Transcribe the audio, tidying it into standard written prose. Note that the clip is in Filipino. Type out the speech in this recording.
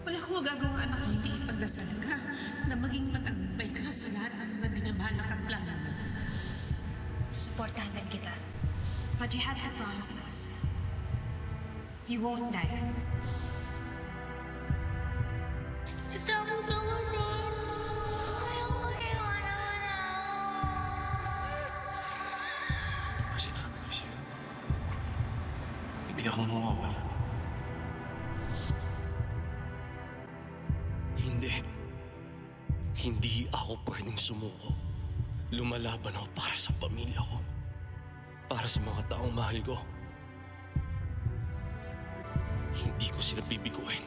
Wala akong magagawa, anak, hindi ipagdasal ka na maging matagumpay ka sa lahat ng binabalak at plano mo. Susuportahan din kita. But you have to promise us. You won't die. Takot ako dito. Ayoko iwanan mo na ako. Sinabi ko sa'yo, hindi ako mawawala. Hindi ako pwedeng sumuko. Lumalaban ako para sa pamilya ko. Para sa mga taong mahal ko. Hindi ko sila bibiguin.